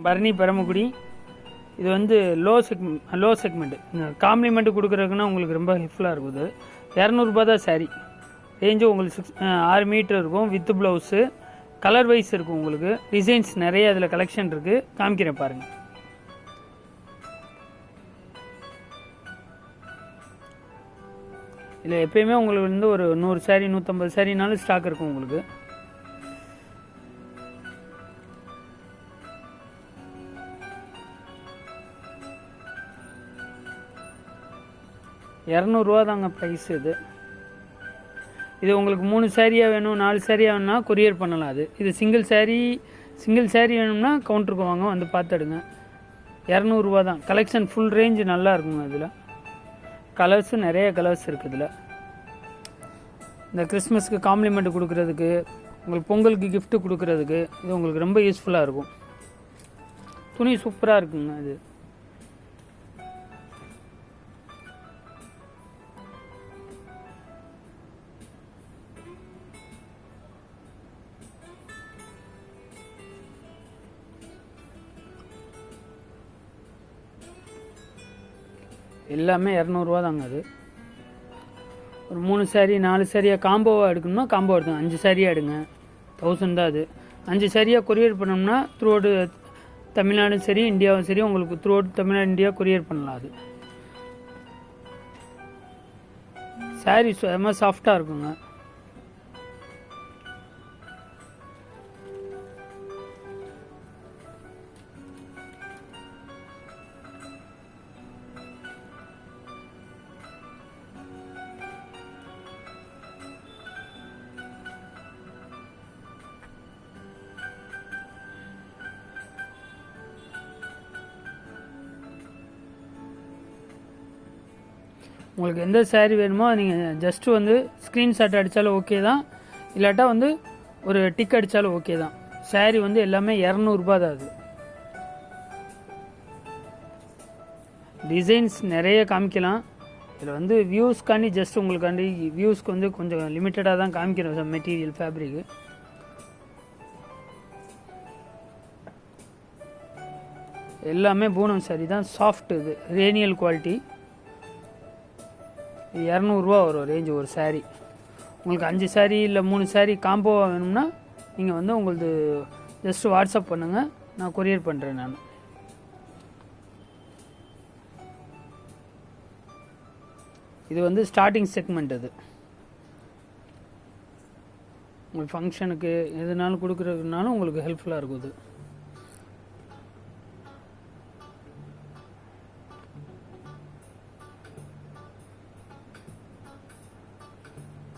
பரணி பரமக்குடி. இது வந்து low segment complement கொடுக்குறதுக்குன்னா உங்களுக்கு ரொம்ப ஹெல்ப்ஃபுல்லாக இருக்குது. 200 தான் சாரீ. ரேஞ்சும் உங்களுக்கு 6 மீட்டர் இருக்கும். வித் ப்ளவுஸு கலர் வைஸ் இருக்கும். உங்களுக்கு டிசைன்ஸ் நிறைய அதில் கலெக்ஷன் இருக்குது. காமிக்கிறேன் பாருங்கள். இதில் எப்பயுமே உங்களுக்கு வந்து ஒரு 100 சாரீ 150 சாரீனாலும் ஸ்டாக் இருக்கும் உங்களுக்கு. ₹200 தாங்க ப்ரைஸ். இது உங்களுக்கு 3 சாரியாக வேணும் 4 சாரியாக வேணும்னா கொரியர் பண்ணலாம். இது சிங்கிள் சாரீ வேணும்னா கவுண்டருக்கு வாங்க, வந்து பார்த்துடுங்க. ₹200 தான். கலெக்ஷன் ஃபுல் ரேஞ்சு நல்லா இருக்குங்க. இதில் கலர்ஸும் நிறைய கலர்ஸ் இருக்குது. இதில் இந்த கிறிஸ்மஸ்க்கு காம்ப்ளிமெண்ட் கொடுக்குறதுக்கு, உங்களுக்கு பொங்கலுக்கு கிஃப்ட்டு கொடுக்குறதுக்கு இது உங்களுக்கு ரொம்ப யூஸ்ஃபுல்லாக இருக்கும். துணி சூப்பராக இருக்குங்க. இது எல்லாமே ₹200 தாங்க. அது ஒரு 3 சாரீ 4 சாரியாக காம்போவாக எடுக்கணும்னா காம்போ எடுத்துங்க. 5 சாரியாக எடுங்க, 1000 தான். அது 5 சாரியாக கொரியர் பண்ணோம்னா த்ரூ அவுட் தமிழ்நாடும் சரி இந்தியாவும் சரி உங்களுக்கு through out Tamil Nadu India courier பண்ணலாம். அது சாரீ செம்ம சாஃப்டாக இருக்குங்க. உங்களுக்கு எந்த சாரீ வேணுமோ நீங்கள் ஜஸ்ட்டு வந்து ஸ்க்ரீன்ஷாட் அடித்தாலும் ஓகே தான், இல்லாட்டா வந்து ஒரு டிக் அடித்தாலும் ஓகே தான். சாரீ வந்து எல்லாமே ₹200 தான். அது டிசைன்ஸ் நிறைய காமிக்கலாம். இதில் வந்து வியூஸ்க்காண்டி ஜஸ்ட் உங்களுக்காண்டி வியூஸ்க்கு வந்து கொஞ்சம் லிமிட்டடாக தான் காமிக்கிறோம் சார். மெட்டீரியல் ஃபேப்ரிக்கு எல்லாமே பூனம் சாரீ தான். சாஃப்ட். இது ரேனியல் குவாலிட்டி. ₹200 வரும் ரேஞ்சு ஒரு சாரீ. உங்களுக்கு 5 சாரீ இல்லை 3 சாரீ காம்போவாக வேணும்னா நீங்கள் வந்து உங்களுக்கு ஜஸ்ட்டு வாட்ஸ்அப் பண்ணுங்கள், நான் கொரியர் பண்ணுறேன். நான் இது வந்து ஸ்டார்டிங் செக்மெண்ட். அது உங்களுக்கு ஃபங்க்ஷனுக்கு எதுனாலும் கொடுக்குறதுனாலும் உங்களுக்கு ஹெல்ப்ஃபுல்லாக இருக்கும். இது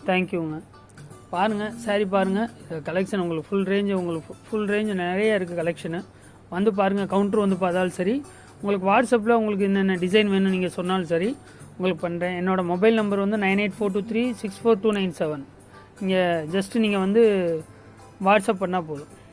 தேங்க்யூங்க. பாருங்கள் சாரீ பாருங்கள். கலெக்ஷன் உங்களுக்கு ஃபுல் ரேஞ்சு நிறைய இருக்குது கலெக்ஷனு. வந்து பாருங்கள். கவுண்டர் வந்து பார்த்தாலும் சரி, உங்களுக்கு வாட்ஸ்அப்பில் உங்களுக்கு என்னென்ன டிசைன் வேணும் நீங்கள் சொன்னாலும் சரி உங்களுக்கு பண்ணுறேன். என்னோடய மொபைல் நம்பர் வந்து 9842364297. நீங்கள் ஜஸ்ட்டு நீங்கள் வந்து வாட்ஸ்அப் பண்ணால் போதும்.